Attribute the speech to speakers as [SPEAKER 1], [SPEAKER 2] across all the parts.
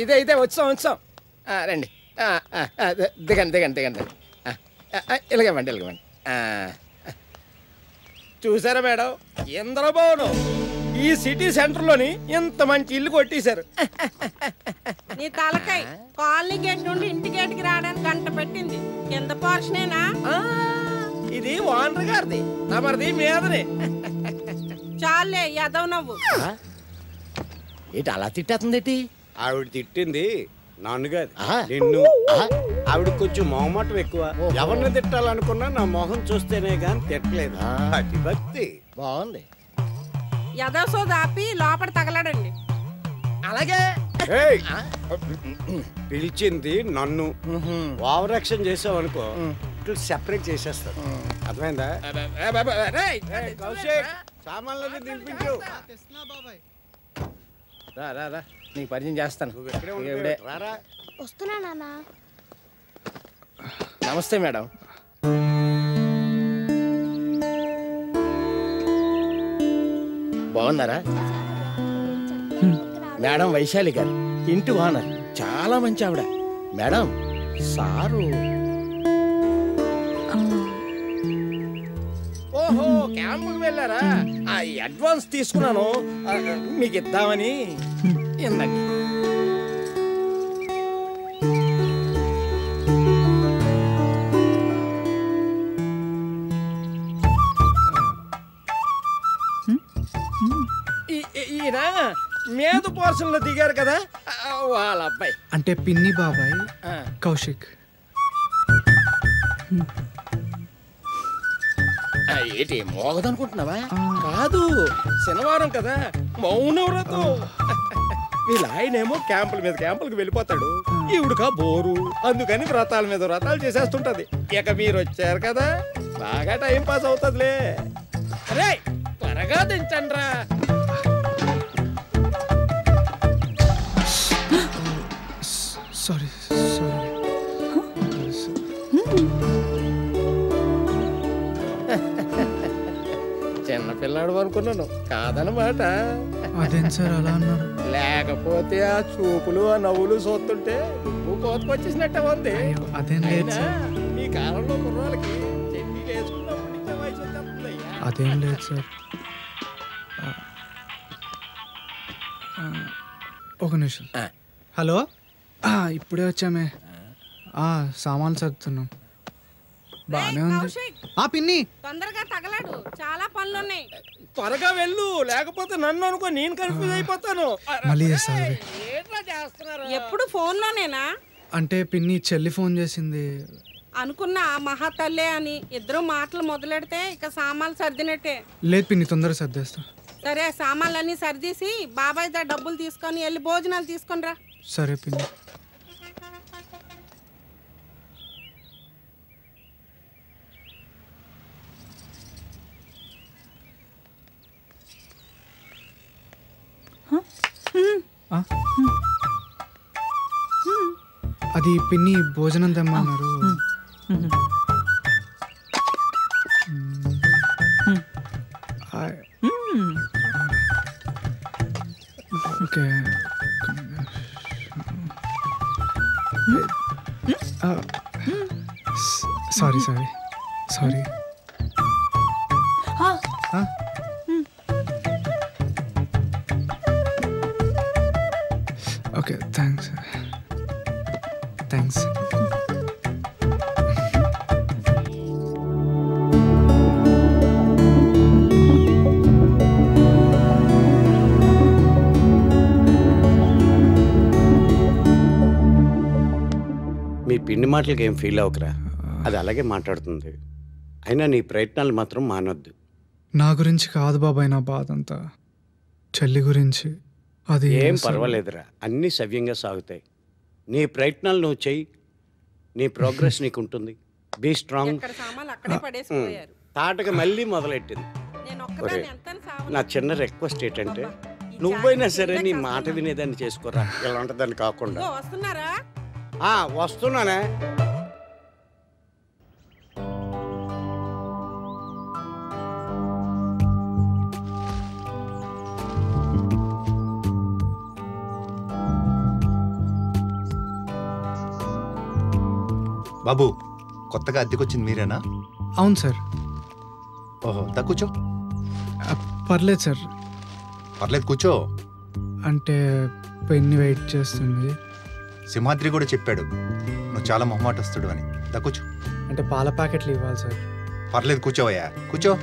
[SPEAKER 1] ఇదే ఇదే వచ్చాం రండి. దిగండి దిగండి దిగండి. ఇలాగేవ్వండి ఇలాగేవ్వండి. చూసారా మేడం, ఇంద్రభవనం ఈ సిటీ సెంటర్లోని ఇంత మంచి ఇల్లు కొట్టేశారు.
[SPEAKER 2] నీ తలకాయ కాలనీ గేట్ నుండి ఇంటి గేట్కి రావడానికి గంట పెట్టింది. కింద పోర్షనేనా?
[SPEAKER 1] ఇది ఓనర్ గారిది, తమరిది మీదనే.
[SPEAKER 2] చాలే యాదవ్ నవ్వు.
[SPEAKER 1] ఏంటి అలా తిట్టేస్తుంది?
[SPEAKER 3] ఆవిడ తిట్టింది నన్ను కాదు, నిన్ను. ఆవిడ కొంచెం మొహమాటం ఎక్కువ. ఎవరిని తిట్టాలనుకున్నా నా మొహం చూస్తేనే గాని తిట్టలేదు. అది భక్తి.
[SPEAKER 1] బాగుంది.
[SPEAKER 2] యాదవ్ సో దాపి లోపల తగలడండి.
[SPEAKER 1] అలాగే.
[SPEAKER 3] పిలిచింది నన్ను. ఓవర్ యాక్షన్ చేసావనుకో సెపరేట్ చేసేస్తాను. అర్థమైందా? సామాన్లన్నీ దింపించు.
[SPEAKER 1] రా నీకు పరిచయం చేస్తాను.
[SPEAKER 4] వస్తున్నా నాన్న.
[SPEAKER 1] నమస్తే మేడం. బాగున్నారా? మేడం వైశాలి గారు, ఇంటి ఓనర్. చాలా మంచి ఆవిడ. Madam sir. ఓహో, క్యాంపుకి వెళ్ళారా? అడ్వాన్స్ తీసుకున్నాను, మీకు ఇద్దామని. ఇందండి. ఈయన మీద పోర్షన్ లో దిగారు కదా, వాళ్ళ అబ్బాయి.
[SPEAKER 5] అంటే పిన్ని బాబాయ్ కౌశిక్.
[SPEAKER 1] ఏంటి మోగదనుకుంటున్నావా? కాదు, శనివారం కదా, మౌనవ్రతం. వీళ్ళ ఆయనేమో క్యాంపుల మీద క్యాంపులకు వెళ్ళిపోతాడు, ఈవిడకా బోరు. అందుకని వ్రతాల మీద వ్రతాలు చేసేస్తుంటది. ఇక మీరు వచ్చారు కదా, బాగా టైం పాస్ అవుతుందిలే. అరే త్వరగా దించండ్రా.
[SPEAKER 5] సారీ.
[SPEAKER 1] చిన్నపిల్లాడు అనుకున్నాను, కాదనమాట.
[SPEAKER 5] అదేం సార్ అలా అన్నారు?
[SPEAKER 1] లేకపోతే ఆ చూపులు ఆ నవ్వులు చూస్తుంటే నువ్వు కోతకొచ్చేసినట్టే ఉంది.
[SPEAKER 5] అదేం లేదు సార్.
[SPEAKER 1] ఈ కాలంలో కుర్రాళ్ళకి చెడ్డీలు వేసుకున్నప్పుడు నుంచే వయసు వచ్చేస్తుందయ్యా.
[SPEAKER 5] అదేం లేదు సార్. ఒక నిమిషం. హలో, ఇప్పుడే వచ్చామే. సామాన్లు సర్దుతున్నాం. బానే ఉంది. పిన్ని
[SPEAKER 2] తొందరగా తగలడు, చాలా పనులున్నాయి.
[SPEAKER 1] త్వరగా వెళ్ళు, లేకపోతే నన్ను అనుకో నేను కన్ఫ్యూజ్ అయిపోతాను.
[SPEAKER 5] మళ్ళీ చేస్తారు.
[SPEAKER 2] ఎప్పుడు ఫోన్లోనేనా?
[SPEAKER 5] అంటే పిన్ని చెల్లి ఫోన్ చేసింది.
[SPEAKER 2] అనుకున్నా మహాతల్లే అని. ఇద్దరు మాటలు మొదలెడితే ఇక సామాన్లు సర్దినట్టే.
[SPEAKER 5] లేదు పిన్ని, తొందరగా సర్దేస్తా.
[SPEAKER 2] సరే, సామాన్లన్నీ సర్దీసి బాబాయ్ దా డబ్బులు తీసుకొని వెళ్ళి భోజనాలు తీసుకొని రా.
[SPEAKER 5] సరే పిన్ని. అది పిన్ని భోజనం తెమ్మన్నారు. ఓకే. సారీ. Okay, thanks.
[SPEAKER 3] మీ పిన్ని మాటలకి ఏం ఫీల్ అవ్వకరా, అది అలాగే మాట్లాడుతుంది. అయినా నీ ప్రయత్నాలు మాత్రం మానొద్దు.
[SPEAKER 5] నా గురించి కాదు బాబాయ్ నా బాధ అంతా, చెల్లి గురించి. అది
[SPEAKER 3] ఏం పర్వాలేదురా, అన్నీ సవ్యంగా సాగుతాయి. నీ ప్రయత్నాలు నువ్వు చెయ్యి, నీ ప్రోగ్రెస్ నీకు ఉంటుంది. Be strong. తాటగా మళ్ళీ మొదలెట్టింది. నా చిన్న రిక్వెస్ట్ ఏంటంటే, నువ్వైనా సరే నీ మాట వినేదాన్ని చేసుకోరా, ఇలా ఉంటుందని కాకుండా. వస్తున్నానే.
[SPEAKER 6] బాబు కొత్తగా అద్దెకొచ్చింది మీరేనా?
[SPEAKER 5] అవును సార్.
[SPEAKER 6] ఓహో, దా కూర్చో.
[SPEAKER 5] పర్లేదు సార్.
[SPEAKER 6] పర్లేదు కూర్చో.
[SPEAKER 5] అంటే పెన్ని వెయిట్ చేస్తుంది.
[SPEAKER 6] సింహాద్రి కూడా చెప్పాడు నువ్వు చాలా మొహమాటస్తుడు అని. దా కూర్చో.
[SPEAKER 5] అంటే పాల ప్యాకెట్లు ఇవ్వాలి సార్.
[SPEAKER 6] పర్లేదు కూర్చోవయ్యా, కూర్చో.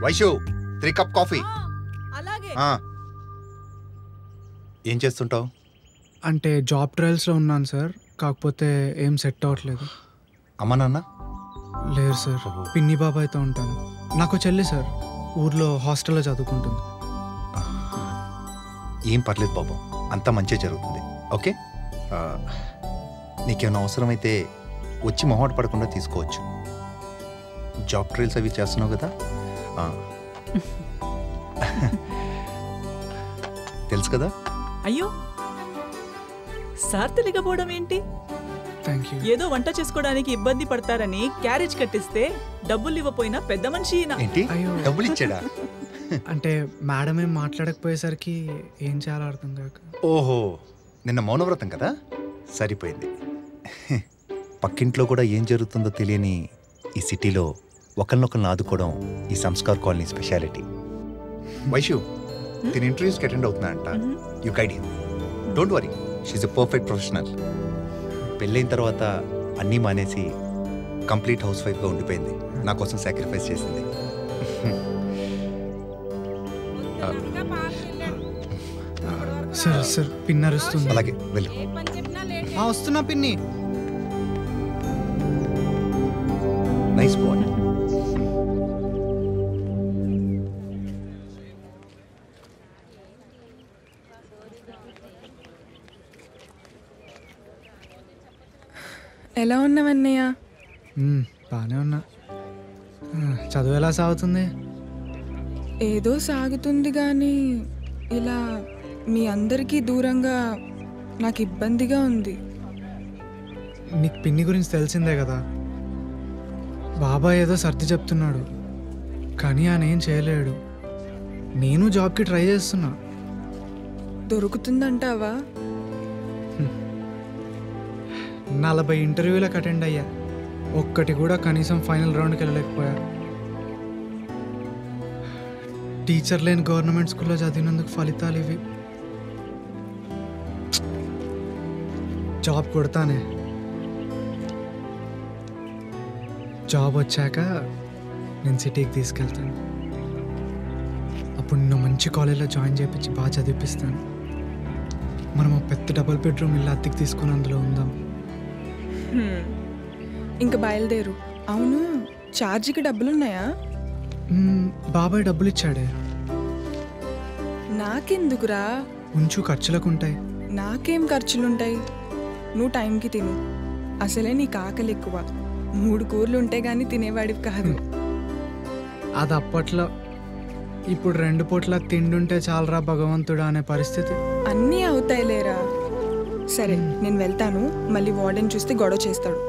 [SPEAKER 6] Vaishu 3 cup coffee. ఏం చేస్తుంటావు?
[SPEAKER 5] అంటే జాబ్ ట్రయల్స్లో ఉన్నాను సార్. కాకపోతే ఏం సెట్ అవ్వట్లేదు.
[SPEAKER 6] అమ్మా నాన్న
[SPEAKER 5] లేరు సార్. పిన్ని బాబాయ్తో ఉంటాను. నాకు చెల్లి సార్, ఊర్లో హాస్టల్లో చదువుకుంటుంది.
[SPEAKER 6] ఏం పర్లేదు బాబు, అంతా మంచిగా జరుగుతుంది. ఓకే, నీకేమైనా అవసరమైతే వచ్చి మొహమాట పడకుండా తీసుకోవచ్చు. జాబ్ ట్రయల్స్ అవి చేస్తున్నావు కదా, తెలుసు కదా.
[SPEAKER 7] అయ్యో సార్ తెలియకపోవడం ఏంటి?
[SPEAKER 5] Thank you.
[SPEAKER 7] ఏదో వంట చేసుకోవడానికి ఇబ్బంది పడతారని క్యారేజ్ కట్టిస్తే డబ్బులు ఇవ్వపోయినా పెద్ద మనిషి
[SPEAKER 6] ఏంటి?
[SPEAKER 5] అయ్యో.
[SPEAKER 6] డబ్బులు ఇచ్చాడా?
[SPEAKER 5] అంటే మేడం ఏం మాట్లాడకపోయేసరికి ఏం చేయాలో అర్థం కాక.
[SPEAKER 6] ఓహో, నిన్న మౌనవ్రతం కదా, సరిపోయింది. పక్కింట్లో కూడా ఏం జరుగుతుందో తెలియని ఈ సిటీలో ఒకరినొకరిని ఆదుకోవడం ఈ సంస్కార్ కాలనీ స్పెషాలిటీ. వైషు దీని ఇంటర్వ్యూస్కి అటెండ్ అవుతున్నా అంట. You guide him. Don't worry, she's a perfect professional. పెళ్ళైన తర్వాత అన్నీ మానేసి కంప్లీట్ హౌస్ వైఫ్గా ఉండిపోయింది. నా కోసం సాక్రిఫైస్ చేసింది.
[SPEAKER 5] సార్ సార్ పిన్ అరుస్తుంది.
[SPEAKER 6] అలాగే వెళ్ళు.
[SPEAKER 5] వస్తున్నా పిన్ని.
[SPEAKER 6] Nice bye.
[SPEAKER 8] ఎలా ఉన్నావన్నయ్య?
[SPEAKER 5] బాగానే ఉన్నా. చదువు ఎలా సాగుతుంది?
[SPEAKER 8] ఏదో సాగుతుంది కానీ ఇలా మీ అందరికీ దూరంగా నాకు ఇబ్బందిగా ఉంది.
[SPEAKER 5] నీకు పిన్ని గురించి తెలిసిందే కదా. బాబాయ్ ఏదో సర్ది చెప్తున్నాడు కానీ ఆయన ఏం చేయలేడు. నేను జాబ్కి ట్రై చేస్తున్నా.
[SPEAKER 8] దొరుకుతుందంటావా?
[SPEAKER 5] 40 ఇంటర్వ్యూలకు అటెండ్ అయ్యా, ఒక్కటి కూడా కనీసం ఫైనల్ రౌండ్కి వెళ్ళలేకపోయా. టీచర్ లేని గవర్నమెంట్ స్కూల్లో చదివినందుకు ఫలితాలు ఇవి. జాబ్ కొడతానే. జాబ్ వచ్చాక నేను సిటీకి తీసుకెళ్తాను. అప్పుడు నిన్ను మంచి కాలేజ్లో జాయిన్ చేయించి బాగా చదివిపిస్తాను. మనం ఒక పెద్ద డబుల్ బెడ్రూమ్ ఇల్లు అద్దెకి తీసుకుని అందులో ఉందాం.
[SPEAKER 8] ఇంకా బయలుదేరు. అవును, ఛార్జీకి డబ్బులున్నాయా?
[SPEAKER 5] బాబాయ్ డబ్బులు ఇచ్చాడే.
[SPEAKER 8] నాకెందుకురా?
[SPEAKER 5] ఉంచు, ఖర్చులకు ఉంటాయి.
[SPEAKER 8] నాకేం ఖర్చులుంటాయి? నువ్వు టైంకి తిను. అసలే నీకు ఆకలి ఎక్కువ. 3 కూరలు ఉంటే గానీ తినేవాడివి కాదు.
[SPEAKER 5] అది అప్పట్లో. ఇప్పుడు 2 పూట్ల తిండుంటే చాలరా భగవంతుడా అనే పరిస్థితి.
[SPEAKER 8] అన్నీ అవుతాయిలేరా. సరే నేను వెళ్తాను. మళ్ళీ వార్డెన్ చూస్తే గొడవ చేస్తాడు.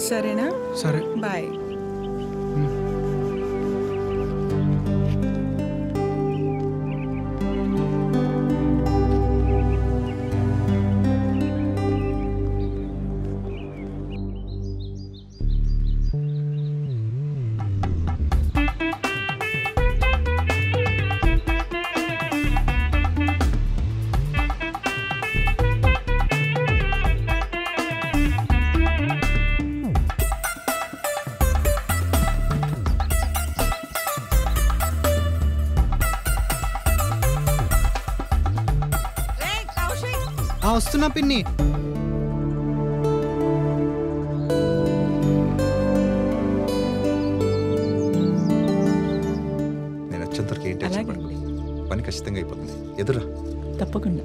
[SPEAKER 8] సరేనా?
[SPEAKER 5] సరే
[SPEAKER 8] బాయ్.
[SPEAKER 5] వస్తున్నా పిన్ని.
[SPEAKER 6] నేను వచ్చేంతవరకు ఏం టెన్షన్ పడకు. పని ఖచ్చితంగా అయిపోతుంది. ఎదురా.
[SPEAKER 7] తప్పకుండా.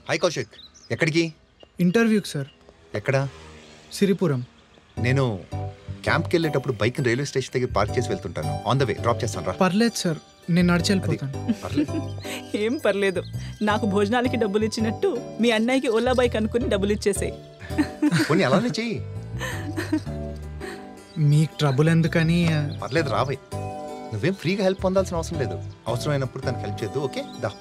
[SPEAKER 6] హాయ్ కౌశిక్, ఎక్కడికి?
[SPEAKER 5] ఇంటర్వ్యూకి సార్.
[SPEAKER 6] ఎక్కడా?
[SPEAKER 5] సిరిపురం.
[SPEAKER 6] నేను క్యాంప్కి వెళ్ళేటప్పుడు బైక్ రైల్వే స్టేషన్ దగ్గర పార్క్ చేసి వెళ్తుంటాను. ఆన్ ద వే డ్రాప్ చేస్తాను రా.
[SPEAKER 5] పర్లేదు సార్, నేను నడిచి వెళ్ళిపోతాను.
[SPEAKER 7] ఏం పర్లేదు. నాకు భోజనాలకి డబ్బులు ఇచ్చినట్టు మీ అన్నయ్యకి ఓలా బైక్ అనుకుని డబ్బులు ఇచ్చేసాయి.
[SPEAKER 6] పోనీ అలానే చెయ్యి.
[SPEAKER 5] మీకు ట్రబుల్ ఎందుకని.
[SPEAKER 6] పర్లేదు రావే. నువ్వేం ఫ్రీగా హెల్ప్ పొందాల్సిన అవసరం లేదు. అవసరమైనప్పుడు తనకు హెల్ప్ చేద్దు. ఓకే దా.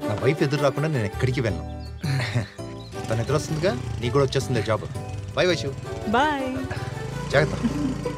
[SPEAKER 6] నా వైఫ్ ఎదురు రాకుండా నేను ఎక్కడికి వెళ్ళను. తను ఎదురు వస్తుందిగా, నీకు కూడా వచ్చేస్తుంది జాబ్. బాయ్ వైషు.
[SPEAKER 7] బాయ్.
[SPEAKER 6] జాగ్రత్త.